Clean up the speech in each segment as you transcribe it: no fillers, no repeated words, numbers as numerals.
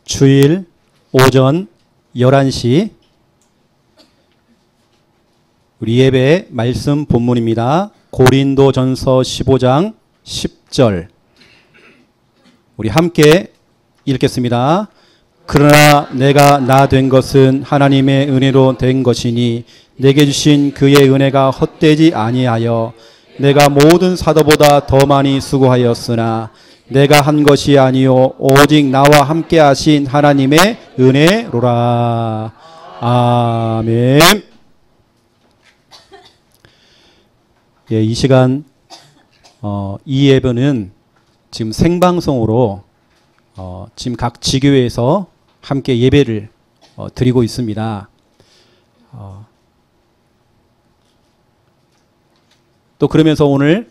주일 오전 11시 우리 예배 말씀 본문입니다. 고린도전서 15장 10절 우리 함께 읽겠습니다. 그러나 내가 나 된 것은 하나님의 은혜로 된 것이니 내게 주신 그의 은혜가 헛되지 아니하여 내가 모든 사도보다 더 많이 수고하였으나 내가 한 것이 아니요 오직 나와 함께 하신 하나님의 은혜로라. 아멘. 예, 이 시간 이 예배는 지금 생방송으로 지금 각 지교회에서 함께 예배를 드리고 있습니다. 또 그러면서 오늘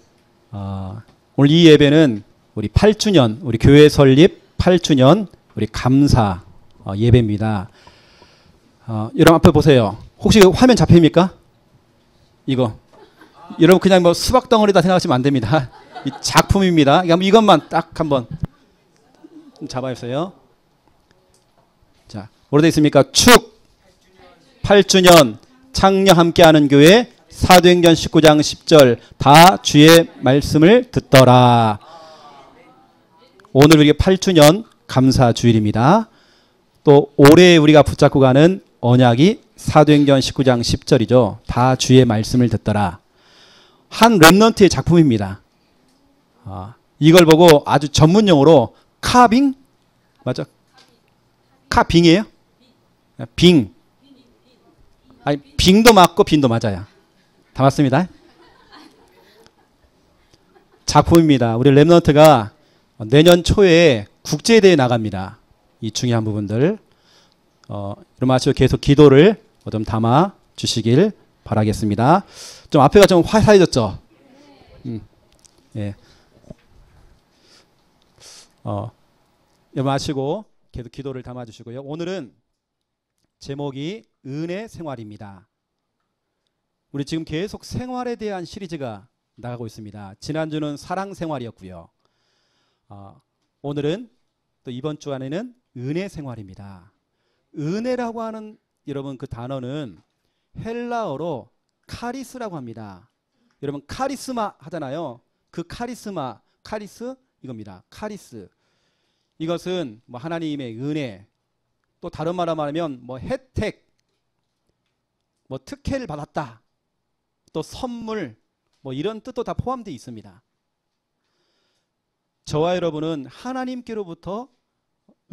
이 예배는 우리 8주년, 우리 교회 설립 8주년 우리 감사 예배입니다. 여러분 앞에 보세요. 혹시 화면 잡힙니까? 이거. 여러분 그냥 뭐 수박 덩어리다 생각하시면 안 됩니다. 이 작품입니다. 이것만 딱 한번 잡아주세요. 자, 뭐로 되어 있습니까? 축 8주년 창녕 함께하는 교회 사도행전 19장 10절 다 주의 말씀을 듣더라. 오늘 우리가 8주년 감사 주일입니다. 또 올해 우리가 붙잡고 가는 언약이 사도행전 19장 10절이죠. 다 주의 말씀을 듣더라. 한 렘넌트의 작품입니다. 이걸 보고 아주 전문 용어로 카빙? 맞아? 카빙이에요? 빙. 아니, 빙도 맞고 빈도 맞아요. 다 맞습니다. 작품입니다. 우리 렘넌트가 내년 초에 국제대회 나갑니다. 이 중요한 부분들. 여러분 아시고 계속 기도를 좀 담아 주시길 바라겠습니다. 좀 앞에가 좀 화사해졌죠? 예. 여러분 아시고 계속 기도를 담아 주시고요. 오늘은 제목이 은혜 생활입니다. 우리 지금 계속 생활에 대한 시리즈가 나가고 있습니다. 지난주는 사랑 생활이었고요. 오늘은 또 이번 주 안에는 은혜 생활입니다. 은혜라고 하는 여러분 그 단어는 헬라어로 카리스라고 합니다. 여러분 카리스마 하잖아요. 그 카리스마, 카리스 이겁니다. 카리스. 이것은 뭐 하나님의 은혜, 또 다른 말로 말하면 뭐 혜택, 뭐 특혜를 받았다, 또 선물, 뭐 이런 뜻도 다 포함되어 있습니다. 저와 여러분은 하나님께로부터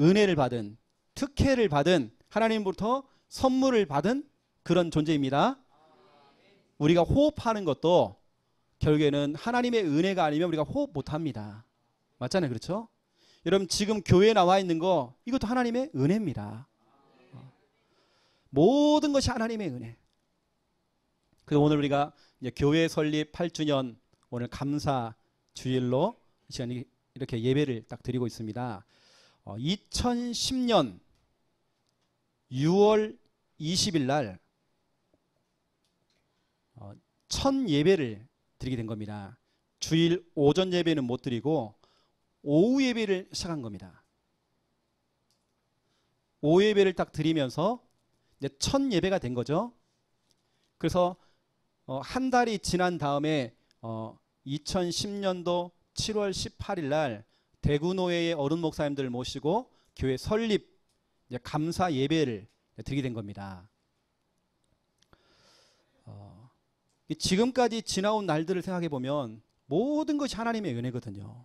은혜를 받은, 특혜를 받은, 하나님부터 선물을 받은 그런 존재입니다. 우리가 호흡하는 것도 결국에는 하나님의 은혜가 아니면 우리가 호흡 못합니다. 맞잖아요. 그렇죠? 여러분 지금 교회에 나와 있는 거 이것도 하나님의 은혜입니다. 모든 것이 하나님의 은혜. 그래서 오늘 우리가 이제 교회 설립 8주년 오늘 감사 주일로 이 시간 이렇게 예배를 딱 드리고 있습니다. 2010년 6월 20일 날 첫 예배를 드리게 된 겁니다. 주일 오전 예배는 못 드리고 오후 예배를 시작한 겁니다. 오후 예배를 딱 드리면서 이제 첫 예배가 된 거죠. 그래서 한 달이 지난 다음에 2010년도 7월 18일 날 대구노회의 어른 목사님들을 모시고 교회 설립 이제 감사 예배를 드리게 된 겁니다. 지금까지 지나온 날들을 생각해 보면 모든 것이 하나님의 은혜거든요.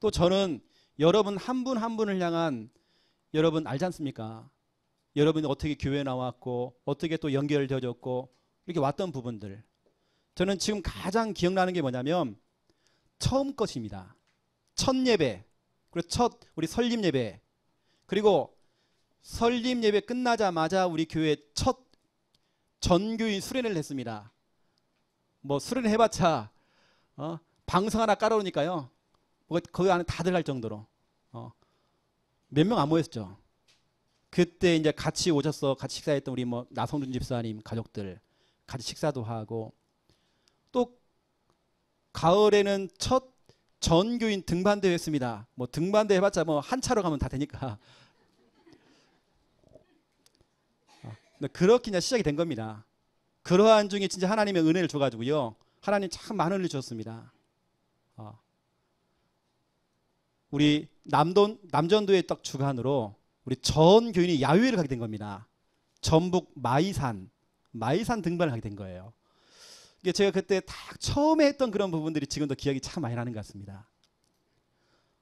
또 저는 여러분 한 분 한 분을 향한 여러분 알지 않습니까? 여러분이 어떻게 교회에 나왔고 어떻게 또 연결되어졌고 이렇게 왔던 부분들. 저는 지금 가장 기억나는 게 뭐냐면 처음 것입니다. 첫 예배, 그리고 첫 우리 설립 예배, 그리고 설립 예배 끝나자마자 우리 교회 첫 전교인 수련회를 했습니다. 뭐 수련회 해봤자 방송 하나 깔아놓으니까요. 거기 안에 다들 할 정도로 몇 명 안 모였죠. 그때 이제 같이 식사했던 우리 뭐 나성준 집사님 가족들 같이 식사도 하고, 또 가을에는 첫 전교인 등반대회 했습니다. 뭐 등반대 해봤자 뭐 한 차로 가면 다 되니까 그렇게 이제 시작이 된 겁니다. 그러한 중에 진짜 하나님의 은혜를 줘가지고요. 하나님 참 많은 은혜를 주셨습니다. 우리 남전도의 딱 주관으로 우리 전 교인이 야유회를 가게 된 겁니다. 전북 마이산 등반을 가게 된 거예요. 이게 제가 그때 딱 처음에 했던 그런 부분들이 지금도 기억이 참 많이 나는 것 같습니다.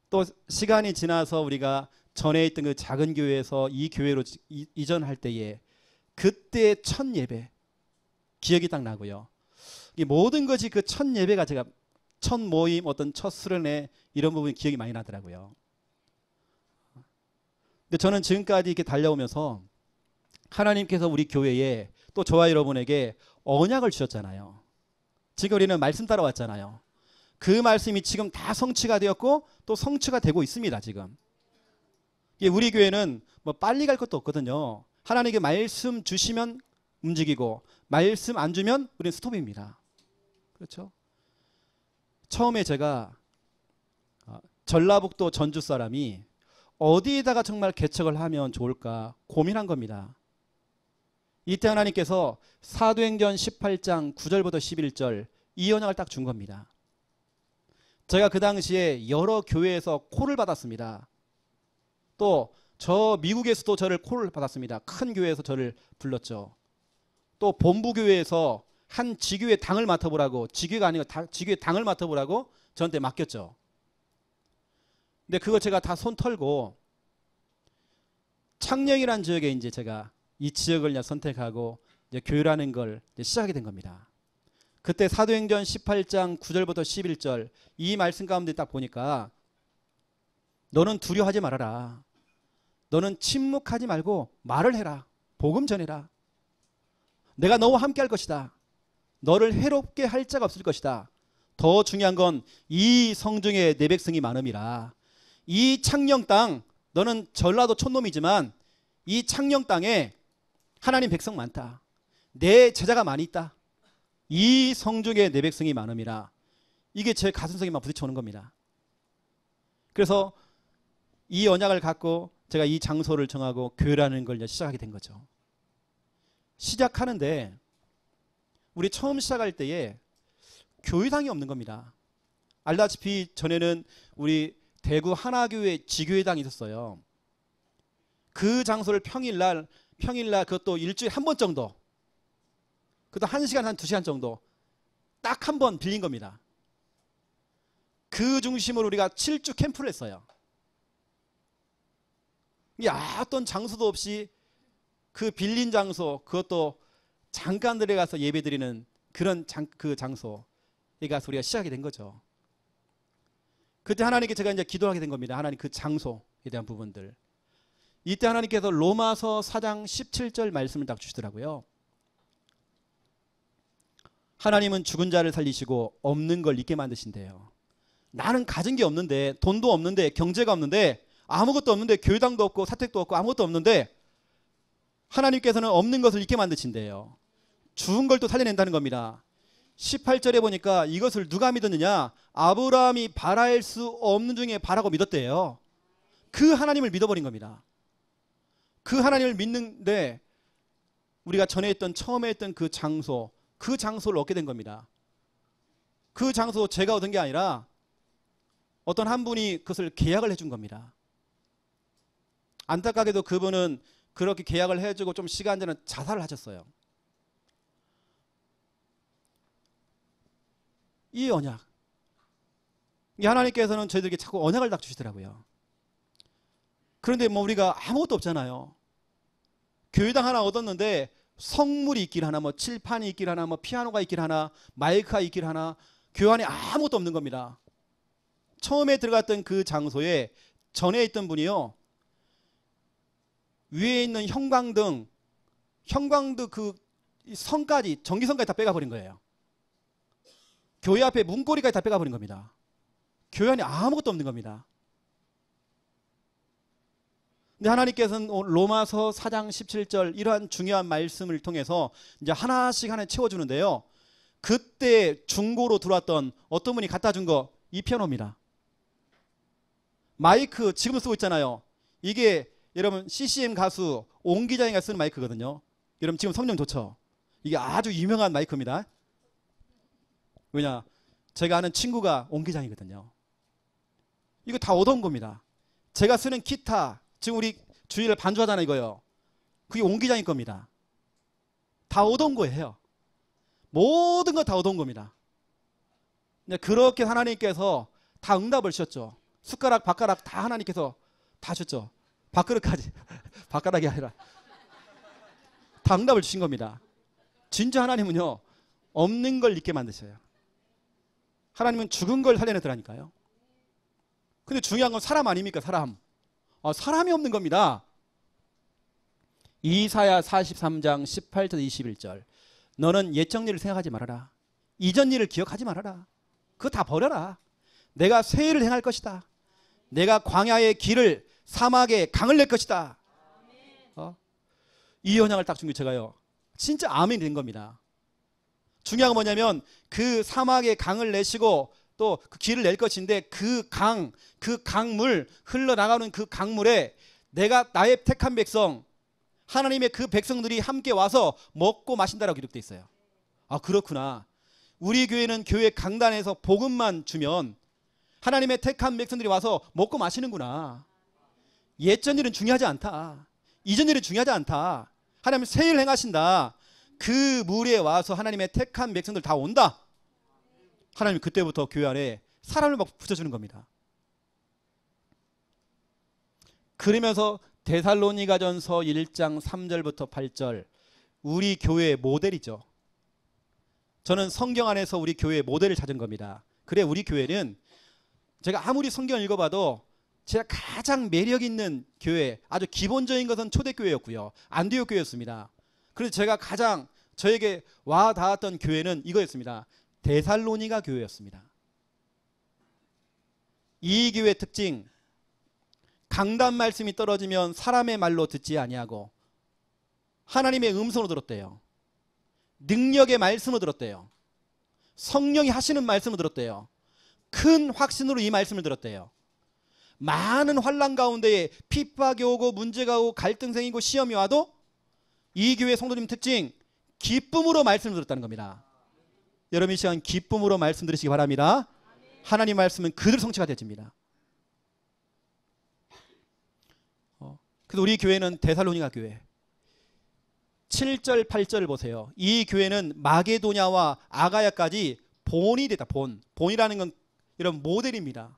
또 시간이 지나서 우리가 전에 있던 그 작은 교회에서 이 교회로 이전할 때에 그때 첫 예배 기억이 딱 나고요. 이 모든 것이 그 첫 예배가 제가 첫 모임 어떤 첫 수련회 이런 부분이 기억이 많이 나더라고요. 근데 저는 지금까지 이렇게 달려오면서 하나님께서 우리 교회에 또 저와 여러분에게 언약을 주셨잖아요. 지금 우리는 말씀 따라왔잖아요. 그 말씀이 지금 다 성취가 되었고 또 성취가 되고 있습니다. 지금 우리 교회는 뭐 빨리 갈 것도 없거든요. 하나님께 말씀 주시면 움직이고 말씀 안 주면 우리는 스톱입니다. 그렇죠? 처음에 제가 전라북도 전주 사람이 어디에다가 정말 개척을 하면 좋을까 고민한 겁니다. 이때 하나님께서 사도행전 18장 9절부터 11절 이 언약을 딱 준 겁니다. 제가 그 당시에 여러 교회에서 콜을 받았습니다. 또 저 미국에서도 저를 콜을 받았습니다. 큰 교회에서 저를 불렀죠. 또 본부교회에서 한 지교회 당을 맡아보라고, 지교회가 아니고 지교회 당을 맡아보라고 저한테 맡겼죠. 근데 그거 제가 다 손 털고 창녕이라는 지역에 이제 제가 이 지역을 이제 선택하고 이제 교회라는 걸 이제 시작하게 된 겁니다. 그때 사도행전 18장 9절부터 11절 이 말씀 가운데 딱 보니까 너는 두려워하지 말아라. 너는 침묵하지 말고 말을 해라. 복음 전해라. 내가 너와 함께 할 것이다. 너를 해롭게 할 자가 없을 것이다. 더 중요한 건 이 성중에 내 백성이 많음이라. 이 창녕 땅, 너는 전라도 촌놈이지만 이 창녕 땅에 하나님 백성 많다. 내 제자가 많이 있다. 이 성중에 내 백성이 많음이라. 이게 제 가슴속에 막 부딪혀오는 겁니다. 그래서 이 언약을 갖고 제가 이 장소를 정하고 교회라는 걸 시작하게 된 거죠. 시작하는데 우리 처음 시작할 때에 교회당이 없는 겁니다. 알다시피 전에는 우리 대구 하나교회 지교회당이 있었어요. 그 장소를 평일날 그것도 일주일에 한 번 정도, 그것도 1시간 한 2시간 정도 딱 한 번 빌린 겁니다. 그 중심으로 우리가 7주 캠프를 했어요. 어떤 장소도 없이 그 빌린 장소, 그것도 잠깐 들어가서 예배드리는 그런 그 장소에 가서 우리가 시작이 된 거죠. 그때 하나님께 제가 이제 기도하게 된 겁니다. 하나님 그 장소에 대한 부분들. 이때 하나님께서 로마서 4장 17절 말씀을 딱 주시더라고요. 하나님은 죽은 자를 살리시고 없는 걸 있게 만드신대요. 나는 가진 게 없는데, 돈도 없는데, 경제가 없는데, 아무것도 없는데, 교회당도 없고 사택도 없고 아무것도 없는데 하나님께서는 없는 것을 있게 만드신대요. 죽은 걸 또 살려낸다는 겁니다. 18절에 보니까 이것을 누가 믿었느냐? 아브라함이 바랄 수 없는 중에 바라고 믿었대요. 그 하나님을 믿어버린 겁니다. 그 하나님을 믿는데 우리가 전에 했던 처음에 했던 그 장소를 얻게 된 겁니다. 그 장소 제가 얻은 게 아니라 어떤 한 분이 그것을 계약을 해준 겁니다. 안타깝게도 그분은 그렇게 계약을 해주고 좀 시간 전에 자살을 하셨어요. 이 언약, 이 하나님께서는 저희들에게 자꾸 언약을 딱 주시더라고요. 그런데 뭐 우리가 아무것도 없잖아요. 교회당 하나 얻었는데 성물이 있길 하나, 뭐 칠판이 있길 하나, 뭐 피아노가 있길 하나, 마이크가 있길 하나, 교회 안에 아무것도 없는 겁니다. 처음에 들어갔던 그 장소에 전에 있던 분이요, 위에 있는 형광등 그 선까지, 전기선까지 다 빼가버린 거예요. 교회 앞에 문고리까지 다 빼가버린 겁니다. 교회 안에 아무것도 없는 겁니다. 근데 하나님께서는 로마서 4장 17절 이러한 중요한 말씀을 통해서 이제 하나씩 채워주는데요. 그때 중고로 들어왔던 어떤 분이 갖다 준 거, 이 피아노입니다. 마이크 지금 쓰고 있잖아요. 이게 여러분 CCM 가수 옹 기자님가 쓰는 마이크거든요. 여러분 지금 성령 좋죠? 이게 아주 유명한 마이크입니다. 왜냐? 제가 아는 친구가 옹기장이거든요. 이거 다 얻어온 겁니다. 제가 쓰는 기타, 지금 우리 주일날 반주하잖아요, 이거요. 그게 옹기장일 겁니다. 다 얻어온 거예요. 모든 거 다 얻어온 겁니다. 그렇게 하나님께서 다 응답을 주셨죠. 숟가락, 밥가락 다 하나님께서 다 주셨죠. 밥그릇까지. 밥가락이 아니라 다 응답을 주신 겁니다. 진짜 하나님은요, 없는 걸 있게 만드셔요. 하나님은 죽은 걸 살려내더라니까요. 근데 중요한 건 사람 아닙니까? 사람. 사람이 없는 겁니다. 이사야 43장 18절 21절. 너는 옛적 일을 생각하지 말아라. 이전 일을 기억하지 말아라. 그거 다 버려라. 내가 새 일을 행할 것이다. 내가 광야의 길을, 사막에 강을 낼 것이다. 이 언약을 딱 준 게 제가요, 진짜 아멘이 된 겁니다. 중요한 건 뭐냐면 그 사막에 강을 내시고 또 그 길을 낼 것인데 그 강물, 흘러나가는 그 강물에 내가 나의 택한 백성, 하나님의 그 백성들이 함께 와서 먹고 마신다라고 기록되어 있어요. 그렇구나. 우리 교회는 교회 강단에서 복음만 주면 하나님의 택한 백성들이 와서 먹고 마시는구나. 옛전 일은 중요하지 않다. 이전 일은 중요하지 않다. 하나님 새 일 행하신다. 그 무리에 와서 하나님의 택한 백성들 다 온다. 하나님이 그때부터 교회 안에 사람을 막 붙여주는 겁니다. 그러면서 데살로니가전서 1장 3절부터 8절, 우리 교회의 모델이죠. 저는 성경 안에서 우리 교회의 모델을 찾은 겁니다. 그래, 우리 교회는 제가 아무리 성경을 읽어봐도 제가 가장 매력 있는 교회, 아주 기본적인 것은 초대교회였고요. 안디옥 교회였습니다. 그래서 제가 가장 저에게 와 닿았던 교회는 이거였습니다. 데살로니가 교회였습니다. 이 교회의 특징, 강단 말씀이 떨어지면 사람의 말로 듣지 아니하고 하나님의 음성으로 들었대요. 능력의 말씀으로 들었대요. 성령이 하시는 말씀을 들었대요. 큰 확신으로 이 말씀을 들었대요. 많은 환난 가운데에 핍박이 오고 문제가 오고 갈등 생기고 시험이 와도 이 교회 성도님 특징, 기쁨으로 말씀을 들었다는 겁니다. 여러분 이 시간 기쁨으로 말씀 들으시기 바랍니다. 하나님 말씀은 그대로 성취가 되어집니다. 그래서 우리 교회는 데살로니가 교회 7절 8절을 보세요. 이 교회는 마게도냐와 아가야까지 본이 됐다. 본이라는 건 이런 모델입니다.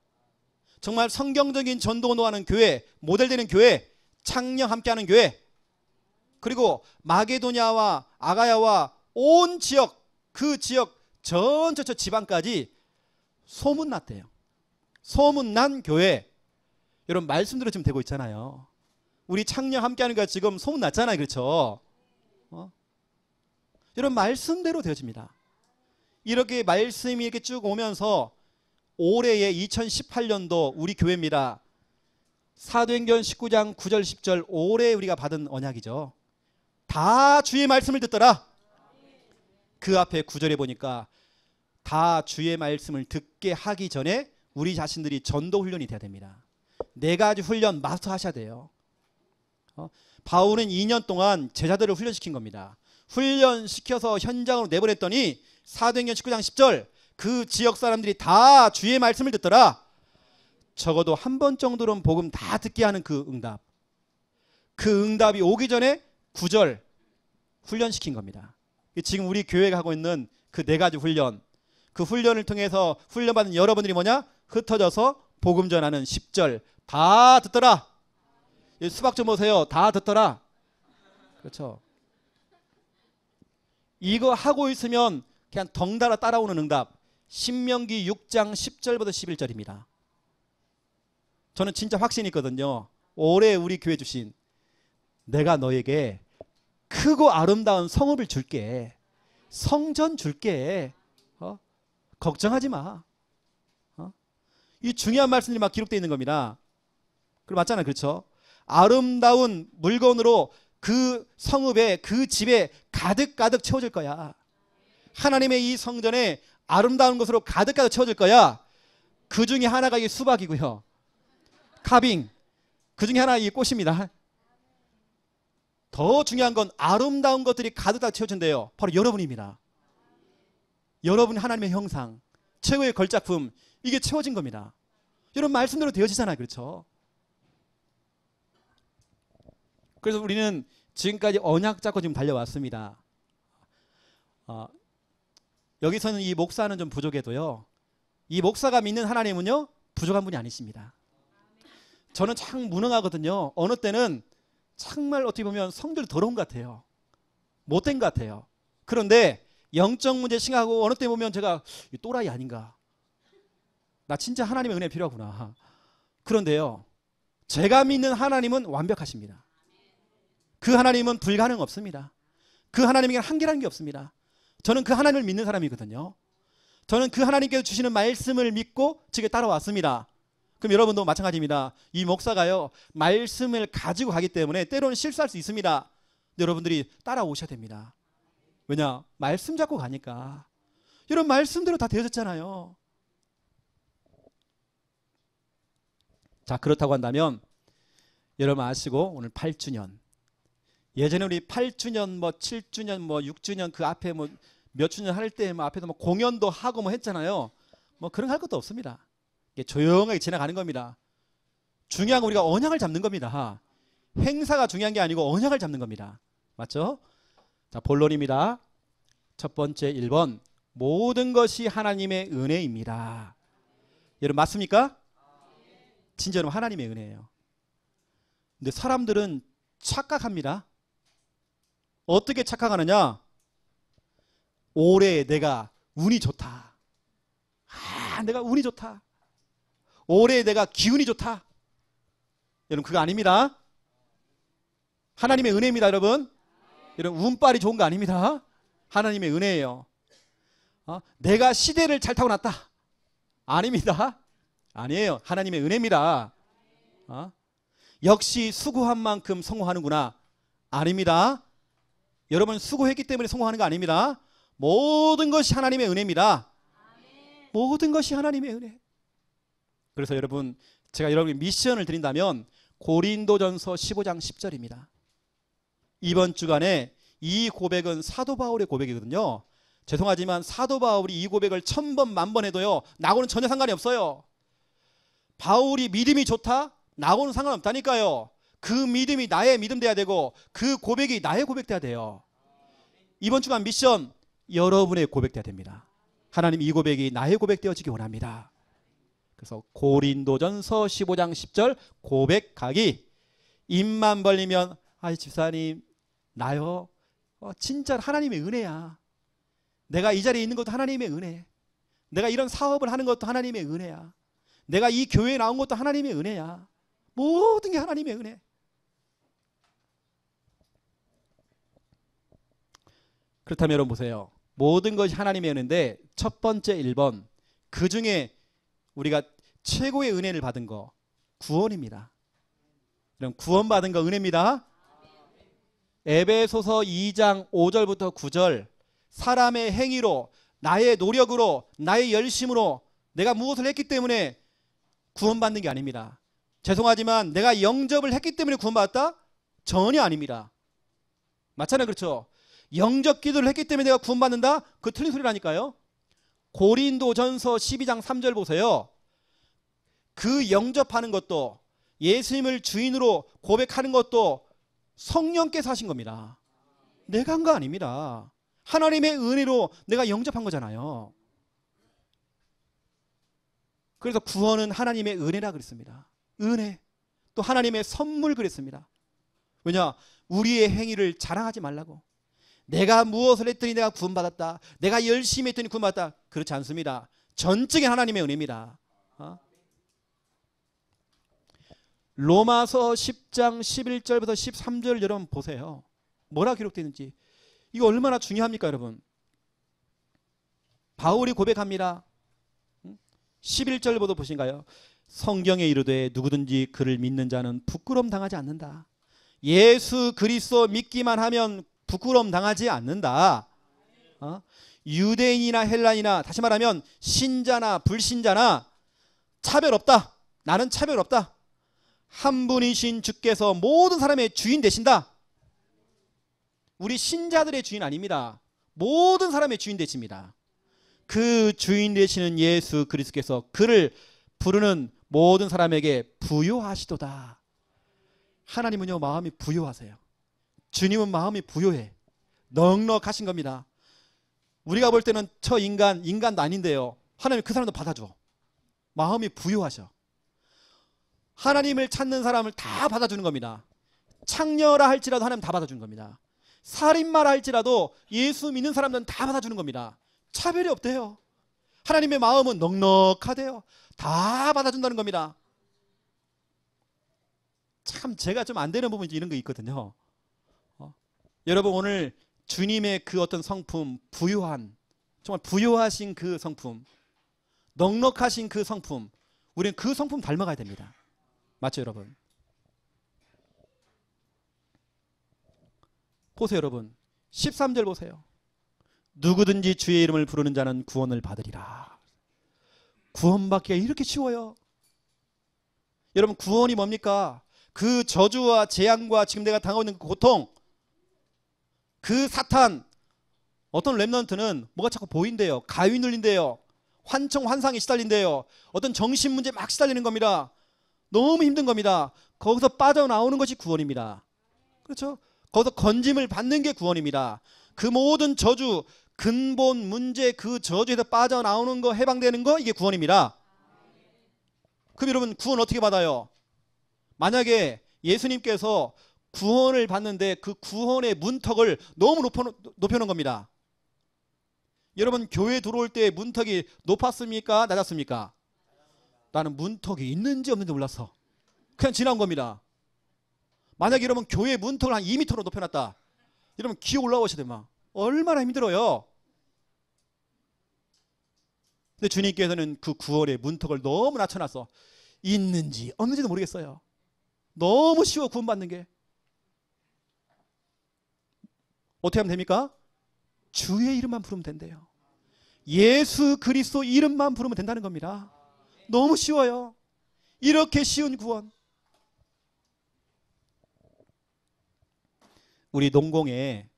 정말 성경적인 전도 운동하는 교회, 모델되는 교회, 창녕 함께하는 교회, 그리고 마게도냐와 아가야와 온 지역, 그 지역 전체 지방까지 소문났대요. 소문난 교회. 여러분 말씀대로 지금 되고 있잖아요. 우리 창녕 함께하는 거 지금 소문났잖아요. 그렇죠? 여러분 말씀대로 되어집니다. 이렇게 말씀이 이렇게 쭉 오면서 올해의 2018년도 우리 교회입니다. 사도행전 19장 9절 10절 올해 우리가 받은 언약이죠. 다 주의 말씀을 듣더라. 그 앞에 9절에 보니까 다 주의 말씀을 듣게 하기 전에 우리 자신들이 전도 훈련이 돼야 됩니다. 4가지 훈련 마스터 하셔야 돼요. 바울은 2년 동안 제자들을 훈련시킨 겁니다. 훈련시켜서 현장으로 내보냈더니 사도행전 19장 10절 그 지역 사람들이 다 주의 말씀을 듣더라. 적어도 한 번 정도는 복음 다 듣게 하는 그 응답. 그 응답이 오기 전에 9절 훈련시킨 겁니다. 지금 우리 교회가 하고 있는 그 4가지 훈련, 그 훈련을 통해서 훈련받은 여러분들이 뭐냐? 흩어져서 복음 전하는 10절 다 듣더라. 수박 좀 보세요. 다 듣더라. 그렇죠. 이거 하고 있으면 그냥 덩달아 따라오는 응답. 신명기 6장 10절부터 11절입니다. 저는 진짜 확신이 있거든요. 올해 우리 교회 주신 내가 너에게 크고 아름다운 성읍을 줄게. 성전 줄게. 걱정하지 마. 이 중요한 말씀들이 막 기록되어 있는 겁니다. 그럼 맞잖아요. 그렇죠? 아름다운 물건으로 그 성읍에 그 집에 가득가득 채워질 거야. 하나님의 이 성전에 아름다운 것으로 가득가득 채워질 거야. 그 중에 하나가 이 수박이고요. 카빙. 그 중에 하나 이 꽃입니다. 더 중요한 건 아름다운 것들이 가득 다 채워진대요. 바로 여러분입니다. 여러분 하나님의 형상, 최고의 걸작품, 이게 채워진 겁니다. 여러분 말씀대로 되어지잖아요. 그렇죠? 그래서 우리는 지금까지 언약 잡고 지금 달려왔습니다. 여기서는 이 목사는 좀 부족해도요, 이 목사가 믿는 하나님은요 부족한 분이 아니십니다. 저는 참 무능하거든요. 어느 때는 정말 어떻게 보면 성질 더러운 것 같아요. 못된 것 같아요. 그런데 영적 문제 심각하고 어느 때 보면 제가 또라이 아닌가, 나 진짜 하나님의 은혜 필요하구나. 그런데요, 제가 믿는 하나님은 완벽하십니다. 그 하나님은 불가능 없습니다. 그 하나님에게 한계라는 게 없습니다. 저는 그 하나님을 믿는 사람이거든요. 저는 그 하나님께서 주시는 말씀을 믿고 지금 따라왔습니다. 그럼 여러분도 마찬가지입니다. 이 목사가요 말씀을 가지고 가기 때문에 때로는 실수할 수 있습니다. 근데 여러분들이 따라오셔야 됩니다. 왜냐? 말씀 잡고 가니까. 여러분 말씀대로 다 되어졌잖아요. 자, 그렇다고 한다면 여러분 아시고 오늘 8주년, 예전에 우리 8주년 뭐 7주년 뭐 6주년 그 앞에 뭐 몇 주년 할 때 뭐 앞에서 뭐 공연도 하고 뭐 했잖아요. 뭐 그런 거 할 것도 없습니다. 이게 조용하게 지나가는 겁니다. 중요한 건 우리가 언약을 잡는 겁니다. 행사가 중요한 게 아니고 언약을 잡는 겁니다. 맞죠? 자, 본론입니다. 첫 번째 1번, 모든 것이 하나님의 은혜입니다. 여러분 맞습니까? 진짜 여러분 하나님의 은혜예요. 근데 사람들은 착각합니다. 어떻게 착각하느냐? 올해 내가 운이 좋다. 내가 운이 좋다. 올해 내가 기운이 좋다. 여러분 그거 아닙니다. 하나님의 은혜입니다. 여러분 운빨이 좋은 거 아닙니다. 하나님의 은혜예요. 내가 시대를 잘 타고 났다. 아닙니다. 아니에요. 하나님의 은혜입니다. 역시 수고한 만큼 성공하는구나. 아닙니다. 여러분 수고했기 때문에 성공하는 거 아닙니다. 모든 것이 하나님의 은혜입니다. 모든 것이 하나님의 은혜. 그래서 여러분 제가 여러분에게 미션을 드린다면 고린도전서 15장 10절입니다. 이번 주간에 이 고백은 사도 바울의 고백이거든요. 죄송하지만 사도 바울이 이 고백을 1000번 만번 해도요 나하고는 전혀 상관이 없어요. 바울이 믿음이 좋다? 나하고는 상관없다니까요. 그 믿음이 나의 믿음 돼야 되고 그 고백이 나의 고백 돼야 돼요. 이번 주간 미션 여러분의 고백 돼야 됩니다. 하나님 이 고백이 나의 고백 되어지기 원합니다. 그래서 고린도전서 15장 10절 고백하기. 입만 벌리면 집사님 나요 진짜 하나님의 은혜야. 내가 이 자리에 있는 것도 하나님의 은혜. 내가 이런 사업을 하는 것도 하나님의 은혜야. 내가 이 교회에 나온 것도 하나님의 은혜야. 모든 게 하나님의 은혜. 그렇다면 여러분 보세요. 모든 것이 하나님의 은혜인데 첫 번째 1번, 그 중에 우리가 최고의 은혜를 받은 거 구원입니다. 그럼 구원받은 거 은혜입니다. 에베소서 2장 5절부터 9절, 사람의 행위로, 나의 노력으로, 나의 열심으로 내가 무엇을 했기 때문에 구원받는 게 아닙니다. 죄송하지만 내가 영접을 했기 때문에 구원받았다? 전혀 아닙니다. 맞잖아요. 그렇죠? 영접 기도를 했기 때문에 내가 구원받는다? 그거 틀린 소리라니까요. 고린도전서 12장 3절 보세요. 그 영접하는 것도 예수님을 주인으로 고백하는 것도 성령께서 하신 겁니다. 내가 한 거 아닙니다. 하나님의 은혜로 내가 영접한 거잖아요. 그래서 구원은 하나님의 은혜라 그랬습니다. 은혜. 또 하나님의 선물 그랬습니다. 왜냐? 우리의 행위를 자랑하지 말라고. 내가 무엇을 했더니 내가 구원받았다. 내가 열심히 했더니 구원받았다. 그렇지 않습니다. 전적인 하나님의 은혜입니다. 로마서 10장 11절부터 13절 여러분 보세요. 뭐라 기록되어 있는지. 이거 얼마나 중요합니까 여러분. 바울이 고백합니다. 11절부터 보신가요? 성경에 이르되 누구든지 그를 믿는 자는 부끄러움 당하지 않는다. 예수 그리스도 믿기만 하면 부끄러움 당하지 않는다. 유대인이나 헬라인이나 다시 말하면 신자나 불신자나 차별 없다. 나는 차별 없다. 한 분이신 주께서 모든 사람의 주인 되신다. 우리 신자들의 주인 아닙니다. 모든 사람의 주인 되십니다. 그 주인 되시는 예수 그리스도께서 그를 부르는 모든 사람에게 부요하시도다. 하나님은요, 마음이 부요하세요. 주님은 마음이 부요해. 넉넉하신 겁니다. 우리가 볼 때는 저 인간도 아닌데요, 하나님 그 사람도 받아줘. 마음이 부요하셔. 하나님을 찾는 사람을 다 받아주는 겁니다. 창녀라 할지라도 하나님 다 받아주는 겁니다. 살인마라 할지라도 예수 믿는 사람들은 다 받아주는 겁니다. 차별이 없대요. 하나님의 마음은 넉넉하대요. 다 받아준다는 겁니다. 참 제가 좀 안 되는 부분이 이런 거 있거든요. 여러분, 오늘 주님의 그 어떤 성품, 부유한, 정말 부유하신 그 성품, 넉넉하신 그 성품, 우리는 그 성품 닮아가야 됩니다. 맞죠, 여러분? 보세요, 여러분. 13절 보세요. 누구든지 주의 이름을 부르는 자는 구원을 받으리라. 구원받기가 이렇게 쉬워요. 여러분, 구원이 뭡니까? 그 저주와 재앙과 지금 내가 당하고 있는 그 고통, 그 사탄, 어떤 렘넌트는 뭐가 자꾸 보인대요. 가위 눌린대요. 환청 환상에 시달린대요. 어떤 정신 문제 막 시달리는 겁니다. 너무 힘든 겁니다. 거기서 빠져나오는 것이 구원입니다. 그렇죠? 거기서 건짐을 받는 게 구원입니다. 그 모든 저주, 근본 문제, 그 저주에서 빠져나오는 거, 해방되는 거, 이게 구원입니다. 그럼 여러분, 구원 어떻게 받아요? 만약에 예수님께서 구원을 받는데 그 구원의 문턱을 너무 높여놓은 겁니다. 여러분, 교회 들어올 때 문턱이 높았습니까? 낮았습니까? 나는 문턱이 있는지 없는지 몰랐어. 그냥 지나온 겁니다. 만약에 여러분 교회 문턱을 한 2m로 높여놨다. 여러분 기어 올라오셔야 돼. 막 얼마나 힘들어요. 근데 주님께서는 그 구원의 문턱을 너무 낮춰놨어. 있는지 없는지도 모르겠어요. 너무 쉬워 구원받는 게. 어떻게 하면 됩니까? 주의 이름만 부르면 된대요. 예수 그리스도 이름만 부르면 된다는 겁니다. 너무 쉬워요. 이렇게 쉬운 구원. 우리 농공에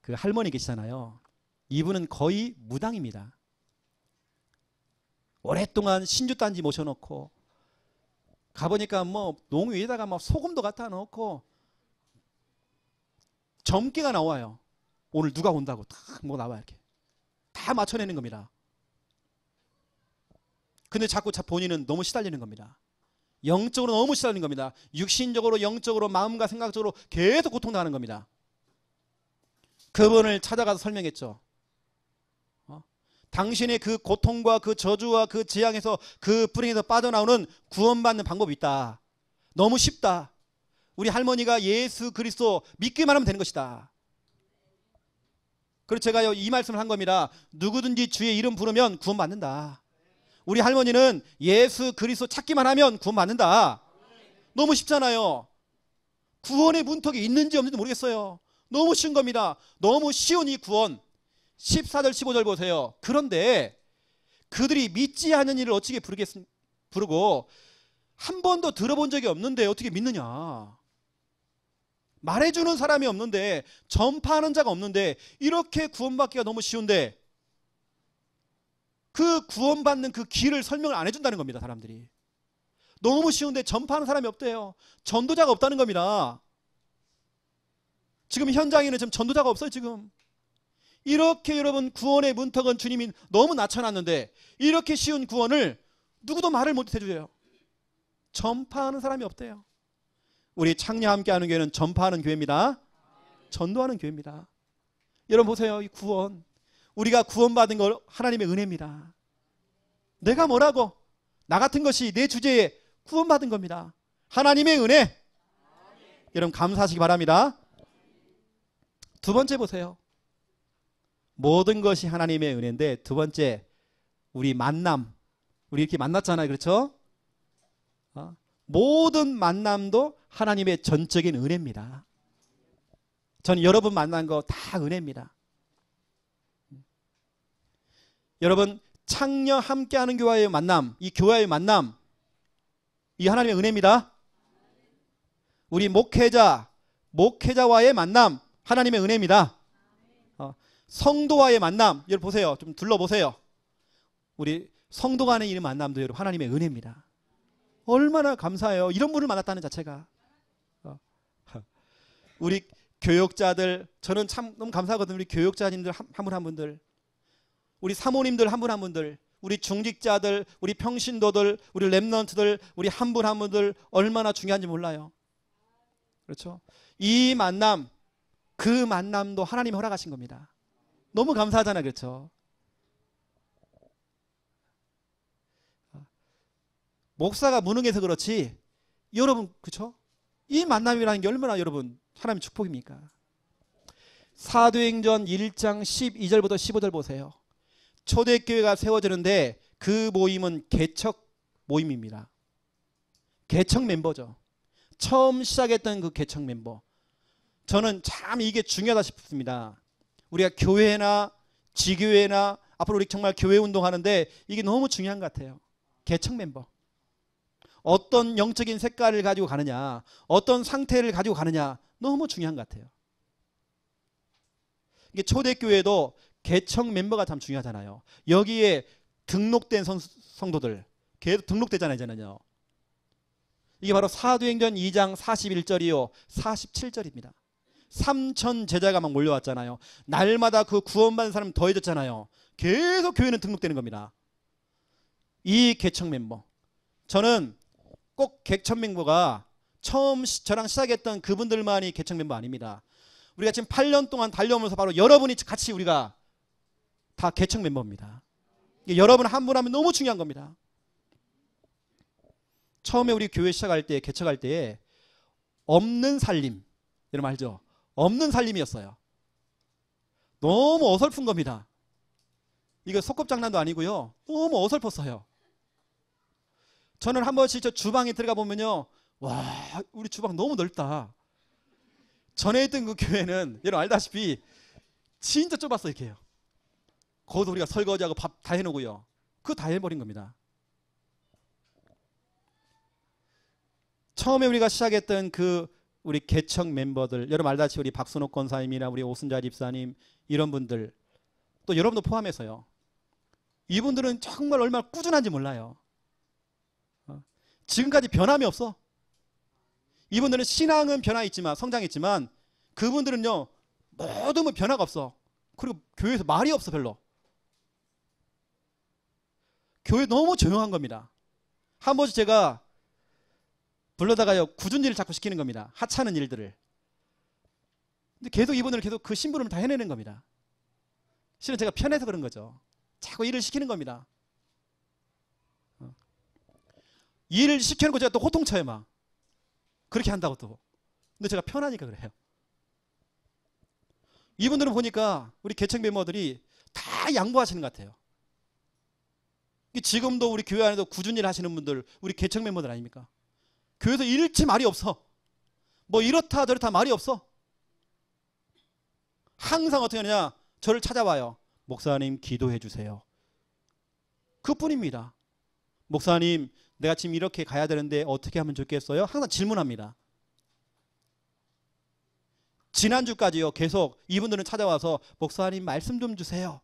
그 할머니 계시잖아요. 이분은 거의 무당입니다. 오랫동안 신주단지 모셔놓고 가보니까 뭐 농 위에다가 막 소금도 갖다 놓고 점괘가 나와요. 오늘 누가 온다고 딱 뭐 나와 이렇게 다 맞춰내는 겁니다. 근데 자꾸 본인은 너무 시달리는 겁니다. 영적으로 너무 시달리는 겁니다. 육신적으로, 영적으로, 마음과 생각적으로 계속 고통당하는 겁니다. 그분을 찾아가서 설명했죠. 당신의 그 고통과 그 저주와 그 재앙에서 그 불행에서 빠져나오는 구원받는 방법이 있다. 너무 쉽다. 우리 할머니가 예수 그리스도 믿기만 하면 되는 것이다. 그래서 제가 이 말씀을 한 겁니다. 누구든지 주의 이름 부르면 구원받는다. 우리 할머니는 예수 그리스도 찾기만 하면 구원받는다. 너무 쉽잖아요. 구원의 문턱이 있는지 없는지 모르겠어요. 너무 쉬운 겁니다. 너무 쉬운 이 구원. 14절 15절 보세요. 그런데 그들이 믿지 않는 일을 어떻게 부르고 한 번도 들어본 적이 없는데 어떻게 믿느냐. 말해주는 사람이 없는데, 전파하는 자가 없는데 이렇게 구원받기가 너무 쉬운데 그 구원받는 그 길을 설명을 안 해준다는 겁니다. 사람들이 너무 쉬운데 전파하는 사람이 없대요. 전도자가 없다는 겁니다. 지금 현장에는 지금 전도자가 없어요. 지금 이렇게 여러분 구원의 문턱은 주님이 너무 낮춰놨는데 이렇게 쉬운 구원을 누구도 말을 못 해줘요. 전파하는 사람이 없대요. 우리 창녀 함께하는 교회는 전파하는 교회입니다. 전도하는 교회입니다. 여러분 보세요. 이 구원, 우리가 구원받은 걸 하나님의 은혜입니다. 내가 뭐라고, 나 같은 것이 내 주제에 구원받은 겁니다. 하나님의 은혜. 여러분 감사하시기 바랍니다. 두 번째 보세요. 모든 것이 하나님의 은혜인데, 두 번째 우리 만남, 우리 이렇게 만났잖아요. 그렇죠? 모든 만남도 하나님의 전적인 은혜입니다. 전 여러분 만난 거 다 은혜입니다. 여러분 창녀 함께하는 교회의 만남, 이 교회의 만남, 이 하나님의 은혜입니다. 우리 목회자와의 만남, 하나님의 은혜입니다. 성도와의 만남, 여러분 보세요. 좀 둘러보세요. 우리 성도 간의 이 만남도 여러분 하나님의 은혜입니다. 얼마나 감사해요. 이런 분을 만났다는 자체가. 우리 교역자들, 저는 참 너무 감사하거든요. 우리 교역자님들 한 분 한 분들, 우리 사모님들 한 분 한 분들, 우리 중직자들, 우리 평신도들, 우리 렘넌트들, 우리 한 분 한 분들 얼마나 중요한지 몰라요. 그렇죠? 이 만남, 그 만남도 하나님이 허락하신 겁니다. 너무 감사하잖아요. 그렇죠? 목사가 무능해서 그렇지 여러분, 그렇죠? 이 만남이라는 게 얼마나 여러분 하나님의 축복입니까? 사도행전 1장 12절부터 15절 보세요. 초대교회가 세워지는데 그 모임은 개척 모임입니다. 개척 멤버죠. 처음 시작했던 그 개척 멤버. 저는 참 이게 중요하다 싶습니다. 우리가 교회나 지교회나 앞으로 우리 정말 교회 운동하는데 이게 너무 중요한 것 같아요. 개척 멤버. 어떤 영적인 색깔을 가지고 가느냐, 어떤 상태를 가지고 가느냐 너무 중요한 것 같아요. 이게 초대교회도 개척 멤버가 참 중요하잖아요. 여기에 등록된 성도들 계속 등록되잖아요. 이게 바로 사도행전 2장 41절이요 47절입니다. 3천 제자가 막 몰려왔잖아요. 날마다 그 구원받은 사람 더해졌잖아요. 계속 교회는 등록되는 겁니다. 이 개척 멤버, 저는 꼭 개척 멤버가 처음 저랑 시작했던 그분들만이 개척 멤버 아닙니다. 우리가 지금 8년 동안 달려오면서 바로 여러분이 같이 우리가 다 개척 멤버입니다. 여러분 한 분 하면 너무 중요한 겁니다. 처음에 우리 교회 시작할 때, 개척할 때에 없는 살림, 여러분 알죠? 없는 살림이었어요. 너무 어설픈 겁니다. 이거 소꿉장난도 아니고요. 너무 어설펐어요. 저는 한 번씩 저 주방에 들어가 보면요, 와, 우리 주방 너무 넓다. 전에 있던 그 교회는 여러분 알다시피 진짜 좁았어. 이렇게 해요. 거기서 우리가 설거지하고 밥 다 해놓고요, 그거 다 해버린 겁니다. 처음에 우리가 시작했던 그 우리 개척 멤버들, 여러분 알다시피 우리 박순옥 권사님이나 우리 오순자 집사님, 이런 분들, 또 여러분도 포함해서요, 이분들은 정말 얼마나 꾸준한지 몰라요. 지금까지 변함이 없어. 이분들은 신앙은 변화있지만, 성장했지만, 그분들은요 모든 변화가 없어. 그리고 교회에서 말이 없어. 별로. 교회 너무 조용한 겁니다. 한 번씩 제가 불러다가요 굳은 일을 자꾸 시키는 겁니다. 하찮은 일들을. 근데 계속 이분들은 계속 그 심부름을 다 해내는 겁니다. 실은 제가 편해서 그런 거죠. 자꾸 일을 시키는 겁니다. 일을 시켜놓고 제가 또 호통쳐요. 막 그렇게 한다고 또. 근데 제가 편하니까 그래요. 이분들은 보니까 우리 개척 멤버들이 다 양보하시는 것 같아요. 지금도 우리 교회 안에도 꾸준히 일 하시는 분들, 우리 개척 멤버들 아닙니까? 교회에서 일치 말이 없어. 뭐 이렇다 저렇다 말이 없어. 항상 어떻게 하느냐, 저를 찾아와요. 목사님 기도해 주세요. 그뿐입니다. 목사님 내가 지금 이렇게 가야 되는데 어떻게 하면 좋겠어요? 항상 질문합니다. 지난주까지요 계속 이분들은 찾아와서 목사님 말씀 좀 주세요.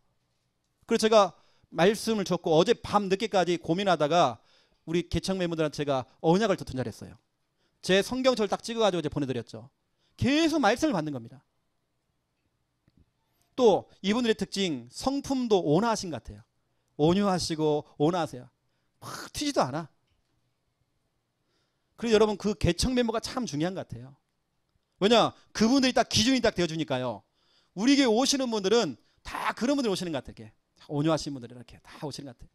그래서 제가 말씀을 줬고, 어제 밤 늦게까지 고민하다가 우리 개척 멤버들한테 제가 언약을 또 전달했어요. 제 성경책을 딱 찍어가지고 이제 보내드렸죠. 계속 말씀을 받는 겁니다. 또 이분들의 특징, 성품도 온화하신 것 같아요. 온유하시고 온화하세요. 막 튀지도 않아. 그래서 여러분 그 개척 멤버가 참 중요한 것 같아요. 왜냐, 그분들이 딱 기준이 딱 되어주니까요. 우리 교회 오시는 분들은 다 그런 분들이 오시는 것 같아요. 온유하신 분들이 이렇게 다 오시는 것 같아요.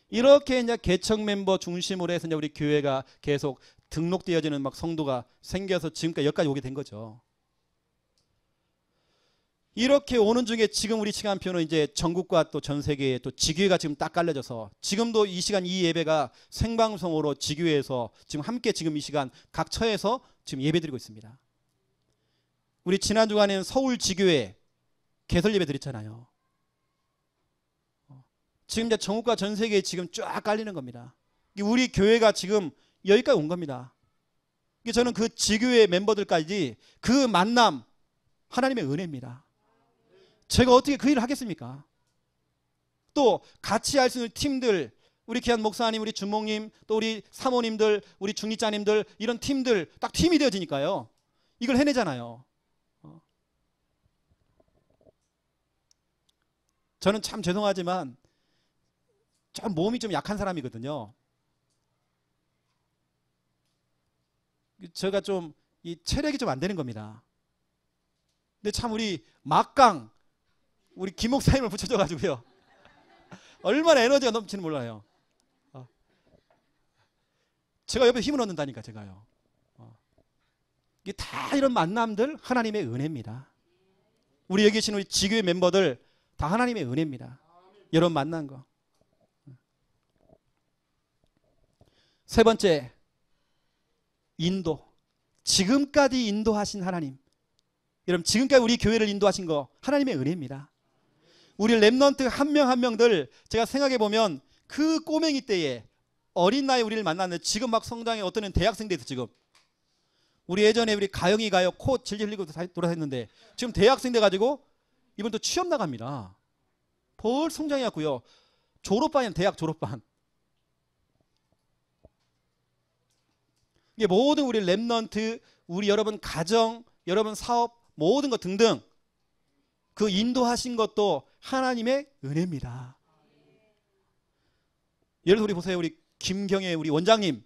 이렇게 이제 개척 멤버 중심으로 해서 이제 우리 교회가 계속 등록되어지는 막 성도가 생겨서 지금까지 여기까지 오게 된 거죠. 이렇게 오는 중에 지금 우리 시간표는 이제 전국과 또 전 세계에 또 지교회가 지금 딱 깔려져서, 지금도 이 시간 이 예배가 생방송으로 지교회에서 지금 함께 지금 이 시간 각 처에서 지금 예배드리고 있습니다. 우리 지난 주간에는 서울 지교회 개설 예배 드렸잖아요. 지금 이제 전국과 전 세계에 지금 쫙 깔리는 겁니다. 우리 교회가 지금 여기까지 온 겁니다. 저는 그 지교회 멤버들까지 그 만남 하나님의 은혜입니다. 제가 어떻게 그 일을 하겠습니까? 또 같이 할 수 있는 팀들, 우리 귀한 목사님, 우리 주목님, 또 우리 사모님들, 우리 중리자님들, 이런 팀들 딱 팀이 되어지니까요. 이걸 해내잖아요. 저는 참 죄송하지만 좀 몸이 좀 약한 사람이거든요. 제가 좀 이 체력이 좀 안 되는 겁니다. 근데 참 우리 막강 우리 김 목사님을 붙여줘 가지고요. 얼마나 에너지가 넘치는 몰라요. 제가 옆에 힘을 얻는다니까 제가요. 이게 다 이런 만남들 하나님의 은혜입니다. 우리 여기 계신 우리 지교회 멤버들 다 하나님의 은혜입니다. 여러분 만난 거. 세 번째, 인도. 지금까지 인도하신 하나님. 여러분 지금까지 우리 교회를 인도하신 거 하나님의 은혜입니다. 우리 렘넌트 한 명 한 명들 제가 생각해 보면 그 꼬맹이 때에 어린 나이에 우리를 만났는데 지금 막 성장해 어떤 애는 대학생 돼서 지금 우리 예전에 우리 가영이 가요 코 질질 흘리고 돌아다녔는데 지금 대학생 돼가지고 이번 또 취업 나갑니다. 벌 성장해갖고요. 졸업반이면 대학 졸업반. 이게 모든 우리 렘넌트, 우리 여러분 가정, 여러분 사업, 모든 것 등등 그 인도하신 것도 하나님의 은혜입니다. 예를 들어 우리 보세요. 우리 김경애 우리 원장님.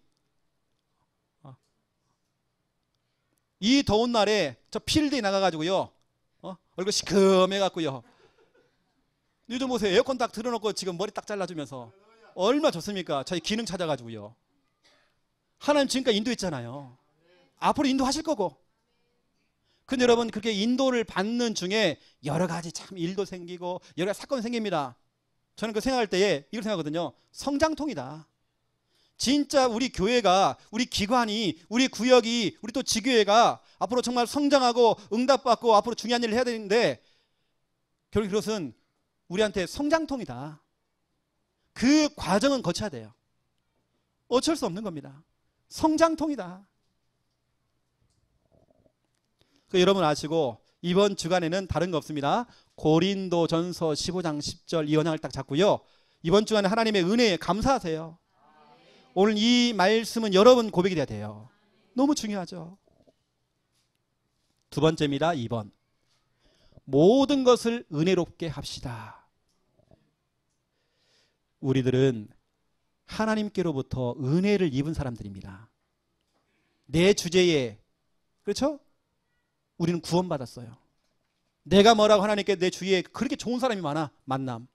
이 더운 날에 저 필드에 나가가지고요. 얼굴 시큼해갖고요. 요즘 보세요. 에어컨 딱 틀어놓고 지금 머리 딱 잘라주면서 얼마나 좋습니까? 자기 기능 찾아가지고요. 하나님 지금까지 인도했잖아요. 앞으로 인도하실 거고. 근데 여러분 그렇게 인도를 받는 중에 여러 가지 참 일도 생기고 여러 가지 사건이 생깁니다. 저는 그 생각할 때에 이걸 생각하거든요. 성장통이다. 진짜 우리 교회가, 우리 기관이, 우리 구역이, 우리 또 지교회가 앞으로 정말 성장하고 응답받고 앞으로 중요한 일을 해야 되는데 결국 그것은 우리한테 성장통이다. 그 과정은 거쳐야 돼요. 어쩔 수 없는 겁니다. 성장통이다. 여러분 아시고 이번 주간에는 다른 거 없습니다. 고린도전서 15장 10절 이 언약을 딱 잡고요. 이번 주간에 하나님의 은혜에 감사하세요. 오늘 이 말씀은 여러분 고백이 돼야 돼요. 너무 중요하죠. 두 번째입니다. 2번. 모든 것을 은혜롭게 합시다. 우리들은 하나님께로부터 은혜를 입은 사람들입니다. 내 주제에, 그렇죠? 우리는 구원받았어요. 내가 뭐라고 하나님께 내 주위에 그렇게 좋은 사람이 많아. 만남.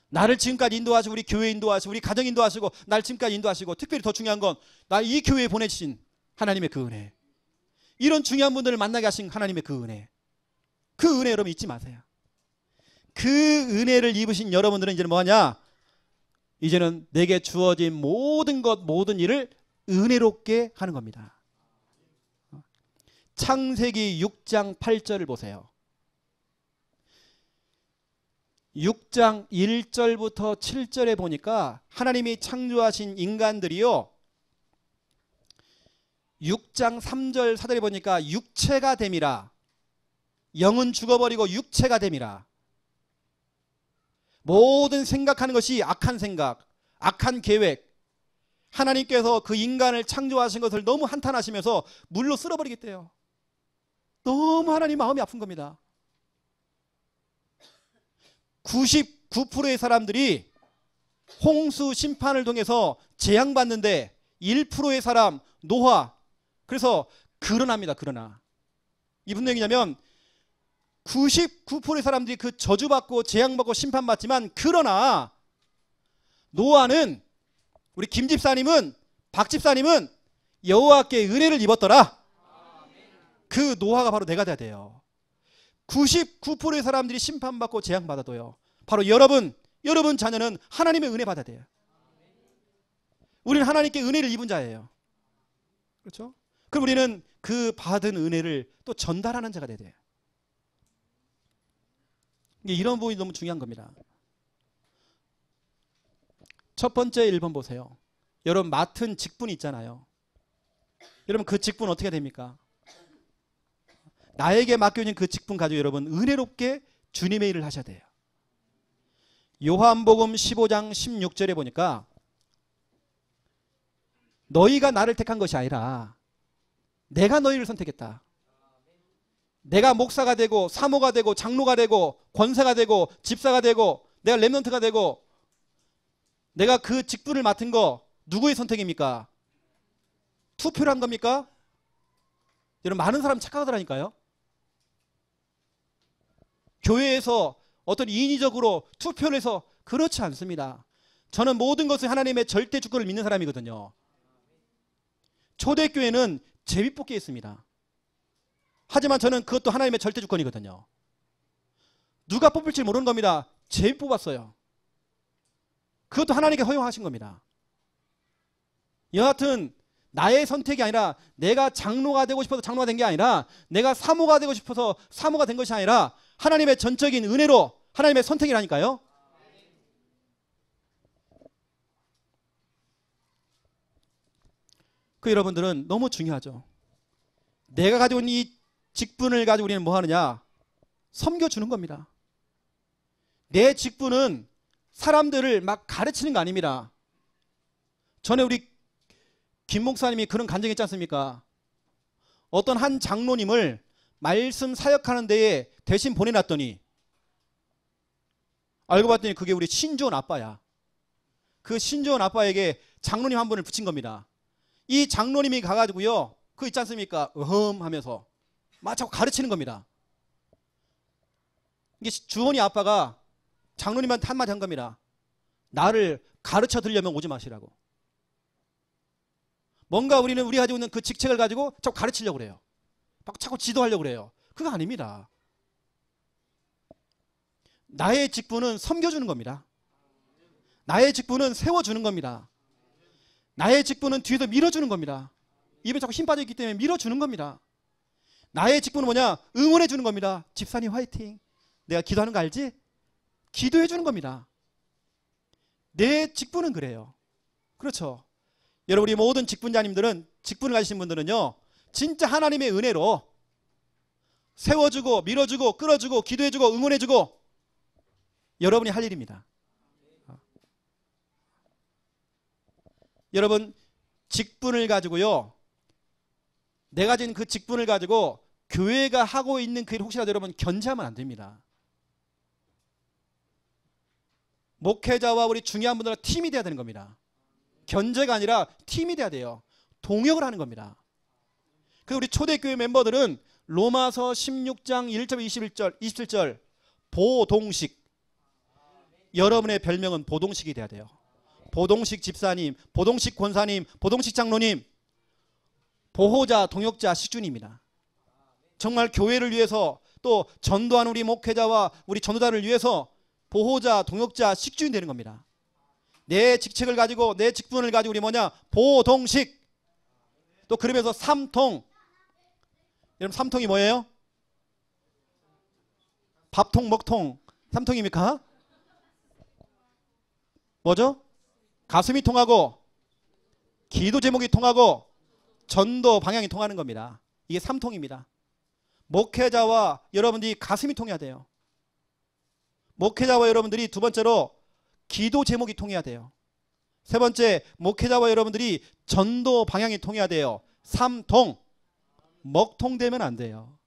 나를 지금까지 인도하시고 우리 교회 인도하시고 우리 가정 인도하시고 날 지금까지 인도하시고 특별히 더 중요한 건 날 이 교회에 보내주신 하나님의 그 은혜. 이런 중요한 분들을 만나게 하신 하나님의 그 은혜. 그 은혜 여러분 잊지 마세요. 그 은혜를 입으신 여러분들은 이제는 뭐하냐? 이제는 내게 주어진 모든 것 모든 일을 은혜롭게 하는 겁니다. 창세기 6장 8절을 보세요. 6장 1절부터 7절에 보니까 하나님이 창조하신 인간들이요. 6장 3절 4절에 보니까 육체가 됨이라. 영은 죽어버리고 육체가 됨이라. 모든 생각하는 것이 악한 생각, 악한 계획. 하나님께서 그 인간을 창조하신 것을 너무 한탄하시면서 물로 쓸어버리겠대요. 너무 하나님 마음이 아픈 겁니다. 99%의 사람들이 홍수 심판을 통해서 재앙받는데 1%의 사람 노아. 그래서 그러나입니다. 그러나. 이 무슨 얘기냐면 99%의 사람들이 그 저주받고 재앙받고 심판받지만 그러나 노아는 우리 김 집사님은 박 집사님은 여호와께 은혜를 입었더라. 그 노아가 바로 내가 돼야 돼요. 99%의 사람들이 심판받고 재앙받아도요. 바로 여러분 자녀는 하나님의 은혜 받아야 돼요. 우리는 하나님께 은혜를 입은 자예요. 그렇죠? 그럼 우리는 그 받은 은혜를 또 전달하는 자가 돼야 돼요. 이런 부분이 너무 중요한 겁니다. 첫 번째 1번 보세요. 여러분 맡은 직분이 있잖아요. 여러분 그 직분 어떻게 됩니까? 나에게 맡겨진 그 직분 가지고 여러분 은혜롭게 주님의 일을 하셔야 돼요. 요한복음 15장 16절에 보니까 너희가 나를 택한 것이 아니라 내가 너희를 선택했다. 내가 목사가 되고 사모가 되고 장로가 되고 권사가 되고 집사가 되고 내가 렘넌트가 되고 내가 그 직분을 맡은 거 누구의 선택입니까? 투표를 한 겁니까? 여러분 많은 사람 착각하더라니까요. 교회에서 어떤 인위적으로 투표를 해서 그렇지 않습니다. 저는 모든 것을 하나님의 절대 주권을 믿는 사람이거든요. 초대교회는 제비뽑기에 있습니다. 하지만 저는 그것도 하나님의 절대 주권이거든요. 누가 뽑을지 모르는 겁니다. 제비 뽑았어요. 그것도 하나님께 허용하신 겁니다. 여하튼 나의 선택이 아니라 내가 장로가 되고 싶어서 장로가 된 게 아니라 내가 사모가 되고 싶어서 사모가 된 것이 아니라 하나님의 전적인 은혜로 하나님의 선택이라니까요. 그 여러분들은 너무 중요하죠. 내가 가지고 있는 이 직분을 가지고 우리는 뭐 하느냐? 섬겨주는 겁니다. 내 직분은 사람들을 막 가르치는 거 아닙니다. 전에 우리 김 목사님이 그런 간증했지 않습니까? 어떤 한 장로님을 말씀 사역하는 데에 대신 보내놨더니 알고 봤더니 그게 우리 신조원 아빠야. 그 신조원 아빠에게 장로님 한 분을 붙인 겁니다. 이 장로님이 가가지고요, 그 있지 않습니까? 하면서 막 자꾸 가르치는 겁니다. 이게 주원이 아빠가 장로님한테 한마디 한 겁니다. 나를 가르쳐 드리려면 오지 마시라고. 뭔가 우리는 우리 가지고 있는 그 직책을 가지고 자꾸 가르치려고 그래요. 자꾸 지도하려고 그래요. 그거 아닙니다. 나의 직분은 섬겨주는 겁니다. 나의 직분은 세워주는 겁니다. 나의 직분은 뒤에서 밀어주는 겁니다. 입에 자꾸 힘 빠져있기 때문에 밀어주는 겁니다. 나의 직분은 뭐냐? 응원해주는 겁니다. 집사님 화이팅. 내가 기도하는 거 알지? 기도해주는 겁니다. 내 직분은 그래요. 그렇죠. 여러분, 우리 모든 직분자님들은, 직분을 가지신 분들은요, 진짜 하나님의 은혜로 세워주고 밀어주고 끌어주고 기도해주고 응원해주고 여러분이 할 일입니다. 여러분, 직분을 가지고요, 내가 가진 그 직분을 가지고 교회가 하고 있는 그 일 혹시라도 여러분 견제하면 안 됩니다. 목회자와 우리 중요한 분들은 팀이 돼야 되는 겁니다. 견제가 아니라 팀이 돼야 돼요. 동역을 하는 겁니다. 그래서 우리 초대교회 멤버들은 로마서 16장 1절 27절 보동식, 여러분의 별명은 보동식이 돼야 돼요. 보동식 집사님, 보동식 권사님, 보동식 장로님, 보호자, 동역자, 식주님입니다. 정말 교회를 위해서 또 전도하는 우리 목회자와 우리 전도자를 위해서 보호자, 동역자, 식주인 되는 겁니다. 내 직책을 가지고 내 직분을 가지고 우리 뭐냐? 보동식. 또 그러면서 삼통. 여러분 삼통이 뭐예요? 밥통, 먹통. 삼통입니까? 뭐죠? 가슴이 통하고 기도 제목이 통하고 전도 방향이 통하는 겁니다. 이게 삼통입니다. 목회자와 여러분들이 가슴이 통해야 돼요. 목회자와 여러분들이 두 번째로 기도 제목이 통해야 돼요. 세 번째, 목회자와 여러분들이 전도 방향이 통해야 돼요. 삼통. 먹통되면 안 돼요.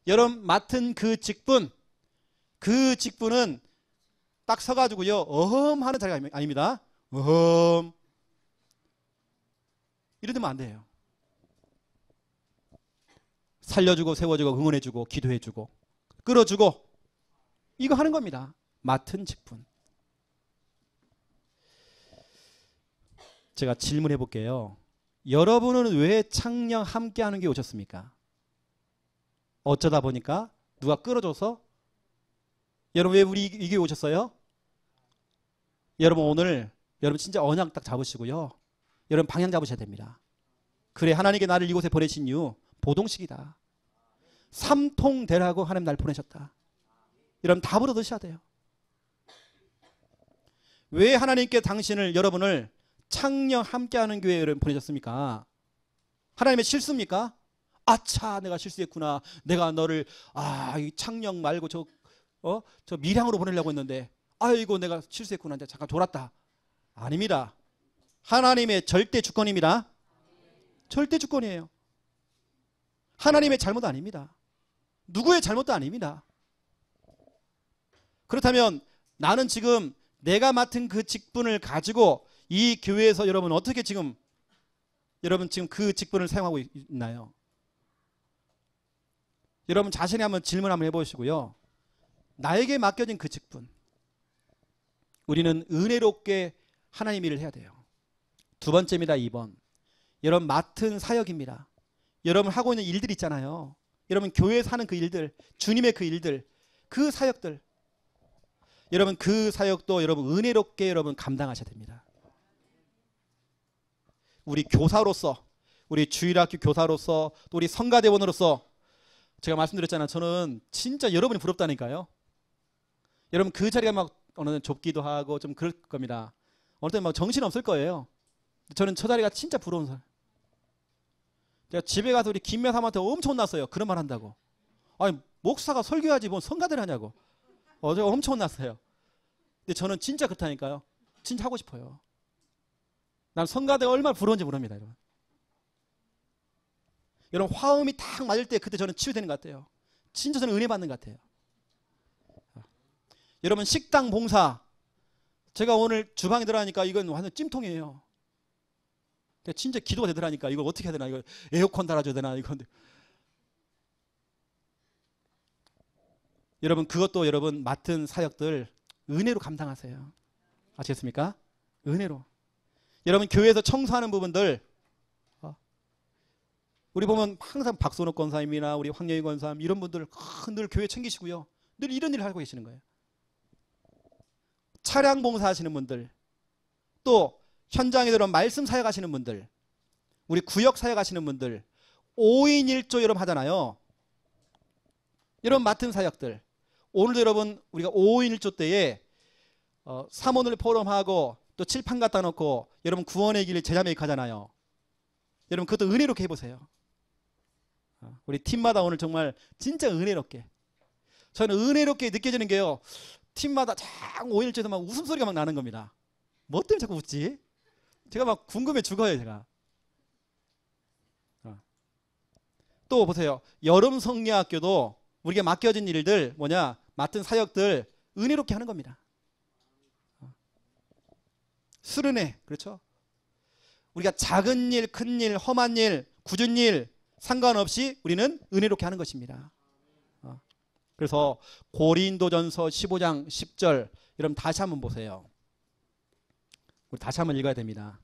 여러분 맡은 그 직분은 딱 서가지고요, 하는 자리가 아닙니다. 이러면 안 돼요. 살려주고 세워주고 응원해주고 기도해주고 끌어주고 이거 하는 겁니다. 맡은 직분. 제가 질문해 볼게요. 여러분은 왜 창녕 함께하는 게 오셨습니까? 어쩌다 보니까 누가 끌어줘서? 여러분 왜 우리 이 교회 오셨어요? 여러분 오늘 여러분 진짜 언약 딱 잡으시고요, 여러분 방향 잡으셔야 됩니다. 그래, 하나님께 나를 이곳에 보내신 이유 보동식이다. 삼통 되라고 하나님 날 보내셨다. 여러분 답을 얻으셔야 돼요. 왜 하나님께 당신을, 여러분을 창녕 함께하는 교회를 보내셨습니까? 하나님의 실수입니까? 아차, 내가 실수했구나. 내가 너를 이 창녕 말고 저 밀양으로 보내려고 했는데 아이고 내가 실수했구나. 이제 잠깐 돌았다. 아닙니다. 하나님의 절대 주권입니다. 절대 주권이에요. 하나님의 잘못 아닙니다. 누구의 잘못도 아닙니다. 그렇다면 나는 지금 내가 맡은 그 직분을 가지고 이 교회에서 여러분 어떻게 지금 그 직분을 사용하고 있나요? 여러분 자신이 한번 질문 한번 해보시고요. 나에게 맡겨진 그 직분, 우리는 은혜롭게 하나님 일을 해야 돼요. 두 번째입니다. 2번. 여러분 맡은 사역입니다. 여러분 하고 있는 일들 있잖아요. 여러분 교회에서 하는 그 일들, 주님의 그 일들, 그 사역들, 여러분 그 사역도 여러분 은혜롭게 여러분 감당하셔야 됩니다. 우리 교사로서, 우리 주일학교 교사로서, 또 우리 성가대원으로서 제가 말씀드렸잖아요. 저는 진짜 여러분이 부럽다니까요. 여러분 그 자리가 막 어느 날 좁기도 하고 좀 그럴 겁니다. 어느 때는 막 정신 없을 거예요. 저는 저 자리가 진짜 부러운 사람. 제가 집에 가서 우리 김매삼한테 엄청 혼났어요. 그런 말 한다고. 아니 목사가 설교하지 뭐 성가대를 하냐고. 어제 엄청 혼났어요. 근데 저는 진짜 그렇다니까요. 진짜 하고 싶어요. 난 성가대가 얼마나 부러운지 모릅니다. 여러분. 여러분 화음이 딱 맞을 때 그때 저는 치유되는 것 같아요. 진짜 저는 은혜 받는 것 같아요. 여러분 식당 봉사, 제가 오늘 주방에 들어가니까 이건 완전 찜통이에요. 진짜 기도가 되더라니까. 이걸 어떻게 해야 되나, 이거 에어컨 달아줘야 되나, 이건. 여러분 그것도 여러분 맡은 사역들 은혜로 감당하세요. 아시겠습니까? 은혜로. 여러분 교회에서 청소하는 부분들, 우리 보면 항상 박선옥 권사님이나 우리 황영희 권사님 이런 분들 늘 교회 챙기시고요. 늘 이런 일을 하고 계시는 거예요. 차량 봉사하시는 분들, 또 현장에 들어 말씀 사역하시는 분들, 우리 구역 사역하시는 분들, 5인 1조 여러분 하잖아요. 여러분 맡은 사역들, 오늘도 여러분 우리가 5인 1조 때에 사모늘 포럼하고 또 칠판 갖다 놓고 여러분 구원의 길 제자매입 하잖아요. 여러분 그것도 은혜롭게 해보세요. 우리 팀마다 오늘 정말 진짜 은혜롭게, 저는 은혜롭게 느껴지는 게요, 팀마다 쫙 5인 1조에서 막 웃음소리가 막 나는 겁니다. 뭐 때문에 자꾸 웃지? 제가 막 궁금해 죽어요. 제가. 또 보세요. 여름 성리학교도 우리가 맡겨진 일들 뭐냐, 맡은 사역들 은혜롭게 하는 겁니다. 수련회, 그렇죠? 우리가 작은 일, 큰 일, 험한 일, 굳은 일 상관없이 우리는 은혜롭게 하는 것입니다. 그래서 고린도전서 15장 10절 여러분 다시 한번 보세요. 우리 다시 한번 읽어야 됩니다.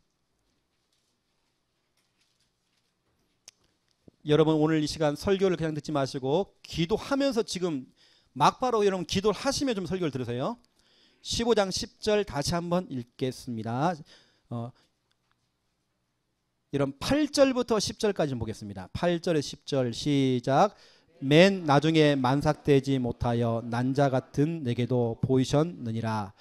여러분 오늘 이 시간 설교를 그냥 듣지 마시고 기도하면서 지금 막바로 여러분 기도를 하시며 좀 설교를 들으세요. 15장 10절 다시 한번 읽겠습니다. 여러분 8절부터 10절까지 보겠습니다. 8절에 10절 시작. 맨 나중에 만삭되지 못하여 난자 같은 내게도 보이셨느니라.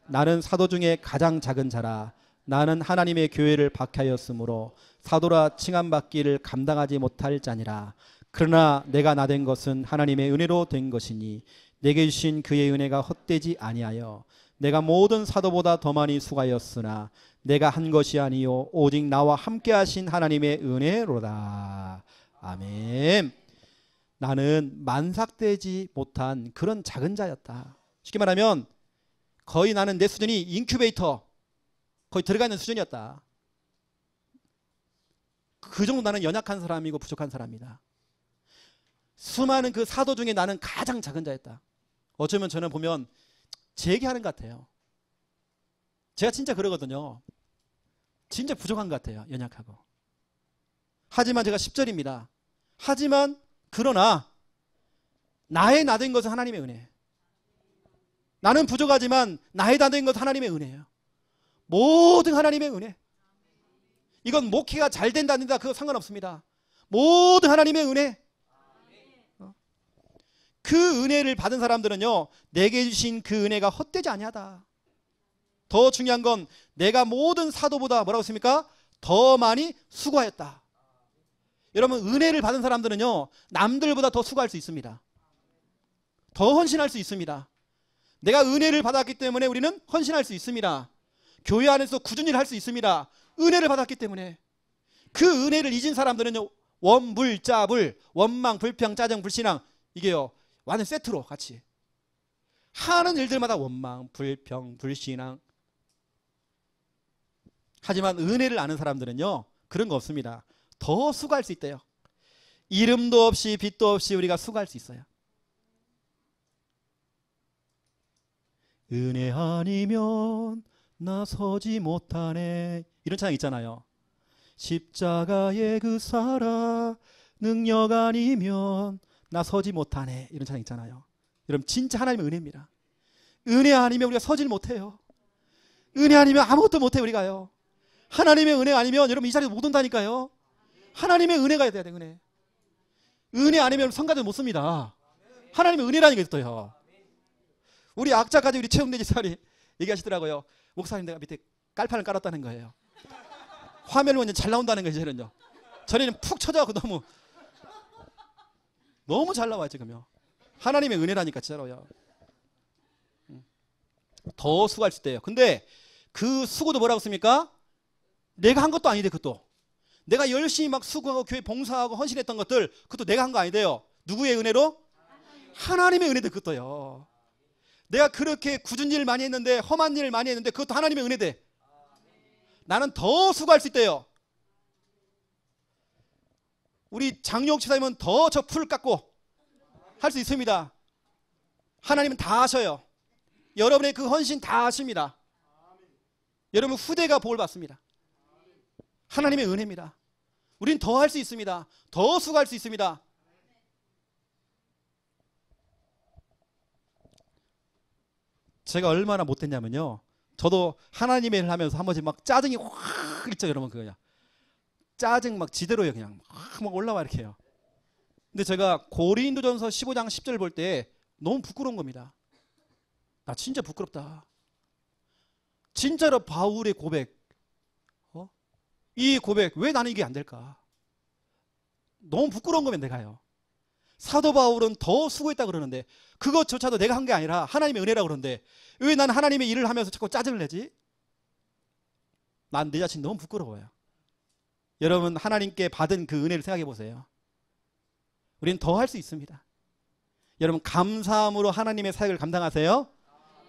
나는 사도 중에 가장 작은 자라. 나는 하나님의 교회를 박하였으므로 사도라 칭함받기를 감당하지 못할 자니라. 그러나 내가 나된 것은 하나님의 은혜로 된 것이니 내게 주신 그의 은혜가 헛되지 아니하여 내가 모든 사도보다 더 많이 수고하였으나 내가 한 것이 아니요 오직 나와 함께 하신 하나님의 은혜로다. 아멘. 나는 만삭되지 못한 그런 작은 자였다. 쉽게 말하면 거의 나는 내 수준이 인큐베이터 거의 들어가 있는 수준이었다. 그 정도 나는 연약한 사람이고 부족한 사람이다. 수많은 그 사도 중에 나는 가장 작은 자였다. 어쩌면 저는 보면 제 얘기하는 것 같아요. 제가 진짜 그러거든요. 진짜 부족한 것 같아요. 연약하고. 하지만 제가 10절입니다. 하지만 그러나 나의 나된 것은 하나님의 은혜. 나는 부족하지만 나의 나된 것은 하나님의 은혜예요. 모든 하나님의 은혜. 이건 목회가 잘 된다 안 된다 그거 상관없습니다. 모든 하나님의 은혜. 그 은혜를 받은 사람들은요, 내게 주신 그 은혜가 헛되지 아니하다. 더 중요한 건 내가 모든 사도보다 뭐라고 했습니까? 더 많이 수고하였다. 여러분 은혜를 받은 사람들은요 남들보다 더 수고할 수 있습니다. 더 헌신할 수 있습니다. 내가 은혜를 받았기 때문에 우리는 헌신할 수 있습니다. 교회 안에서 꾸준히 할 수 있습니다. 은혜를 받았기 때문에. 그 은혜를 잊은 사람들은요 원불자불, 원망, 불평, 짜증, 불신앙, 이게요 완전 세트로 같이 하는 일들마다 원망, 불평, 불신앙. 하지만 은혜를 아는 사람들은요 그런 거 없습니다. 더 수고할 수 있대요. 이름도 없이 빛도 없이 우리가 수고할 수 있어요. 은혜 아니면 나 서지 못하네, 이런 찬양 있잖아요. 십자가의 그 사랑 능력 아니면 나 서지 못하네, 이런 찬양 있잖아요. 여러분 진짜 하나님의 은혜입니다. 은혜 아니면 우리가 서질 못해요. 은혜 아니면 아무것도 못해요. 우리가요 하나님의 은혜 아니면 여러분 이 자리에 못 온다니까요. 하나님의 은혜가 돼야 돼. 은혜 아니면 성가대 못 씁니다. 하나님의 은혜라는 게 있어요. 우리 악자까지 우리 최영대 지사님 얘기하시더라고요. 목사님 내가 밑에 깔판을 깔았다는 거예요. 화면을 보면 잘 나온다는 거예요. 저는요 전에는 푹 쳐져갖고 너무 잘 나와요 지금요. 하나님의 은혜라니까 진짜로요. 더 수고할 수 있대요. 근데 그 수고도 뭐라고 씁니까? 내가 한 것도 아닌데, 그것도 내가 열심히 막 수고하고 교회 봉사하고 헌신했던 것들, 그것도 내가 한 거 아니대요. 누구의 은혜로? 하나님의 은혜도 그것도요. 내가 그렇게 굳은 일 많이 했는데, 험한 일 많이 했는데, 그것도 하나님의 은혜대. 나는 더 수고할 수 있대요. 우리 장용욱 지사님은 더 저 풀 깎고 할 수 있습니다. 하나님은 다 하셔요. 여러분의 그 헌신 다 하십니다. 여러분 후대가 복을 받습니다. 하나님의 은혜입니다. 우리는 더 할 수 있습니다. 더 수고할 수 있습니다. 제가 얼마나 못했냐면요, 저도 하나님의 일을 하면서 한 번씩 막 짜증이 확 있죠. 여러분 그거야 짜증 막 지대로요. 그냥 막 올라와 이렇게 해요. 근데 제가 고린도전서 15장 10절 볼 때 너무 부끄러운 겁니다. 나 진짜 부끄럽다. 진짜로 바울의 고백, 이 고백 왜 나는 이게 안 될까? 너무 부끄러운 거면 내가요. 사도 바울은 더 수고했다 그러는데 그것조차도 내가 한 게 아니라 하나님의 은혜라고 그러는데 왜 나는 하나님의 일을 하면서 자꾸 짜증을 내지? 난 내 자신 너무 부끄러워요. 여러분 하나님께 받은 그 은혜를 생각해 보세요. 우리는 더 할 수 있습니다. 여러분 감사함으로 하나님의 사역을 감당하세요.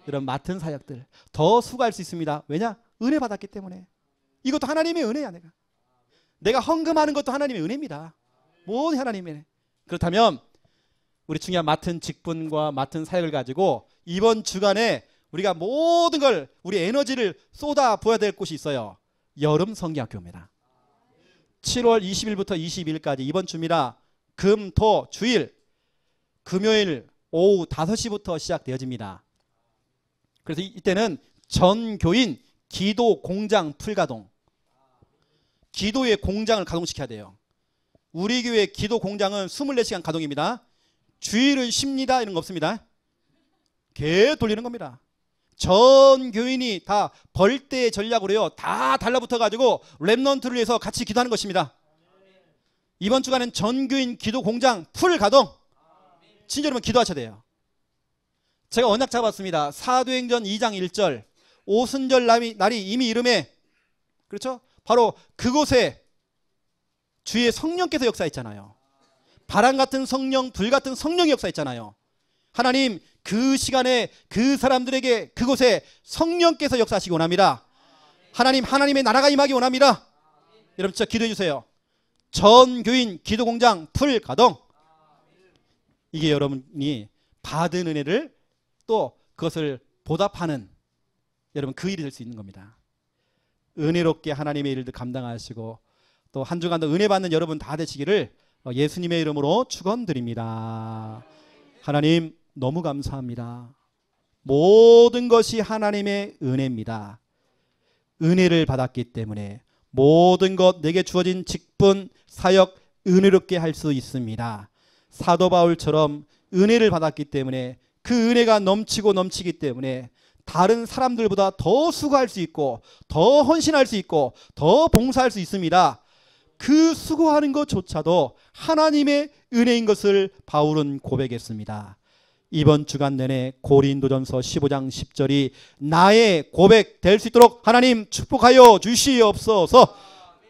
여러분 맡은 사역들 더 수고할 수 있습니다. 왜냐? 은혜 받았기 때문에. 이것도 하나님의 은혜야. 내가 헌금하는 것도 하나님의 은혜입니다. 모든 하나님의 은혜. 그렇다면 우리 중요한 맡은 직분과 맡은 사역을 가지고 이번 주간에 우리가 모든 걸 우리 에너지를 쏟아 부어야 될 곳이 있어요. 여름 성경학교입니다. 7월 20일부터 22일까지 이번 주입니다. 금, 토, 주일, 금요일 오후 5시부터 시작되어집니다. 그래서 이때는 전교인 기도 공장 풀가동, 기도의 공장을 가동시켜야 돼요. 우리 교회 기도 공장은 24시간 가동입니다. 주일은 쉽니다 이런 거 없습니다. 계속 돌리는 겁니다. 전 교인이 다 벌떼 전략으로요 다 달라붙어 가지고 렘넌트를 위해서 같이 기도하는 것입니다. 이번 주간은 전 교인 기도 공장 풀 가동. 진짜 여러분 기도하셔야 돼요. 제가 언약 잡았습니다. 사도행전 2장 1절 오순절 날이 이미 이름에, 그렇죠? 바로 그곳에 주의 성령께서 역사했잖아요. 바람 같은 성령, 불 같은 성령이 역사했잖아요. 하나님 그 시간에 그 사람들에게 그곳에 성령께서 역사하시기 원합니다. 하나님, 하나님의 나라가 임하기 원합니다. 여러분 진짜 기도해 주세요. 전 교인 기도 공장 풀 가동. 이게 여러분이 받은 은혜를 또 그것을 보답하는 여러분 그 일이 될 수 있는 겁니다. 은혜롭게 하나님의 일들 감당하시고 또 한 주간도 은혜 받는 여러분 다 되시기를 예수님의 이름으로 축원드립니다. 하나님 너무 감사합니다. 모든 것이 하나님의 은혜입니다. 은혜를 받았기 때문에 모든 것 내게 주어진 직분, 사역 은혜롭게 할 수 있습니다. 사도 바울처럼 은혜를 받았기 때문에 그 은혜가 넘치고 넘치기 때문에 다른 사람들보다 더 수고할 수 있고 더 헌신할 수 있고 더 봉사할 수 있습니다. 그 수고하는 것조차도 하나님의 은혜인 것을 바울은 고백했습니다. 이번 주간 내내 고린도전서 15장 10절이 나의 고백 될 수 있도록 하나님 축복하여 주시옵소서.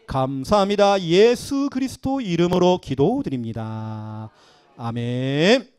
감사합니다. 예수 그리스도 이름으로 기도드립니다. 아멘.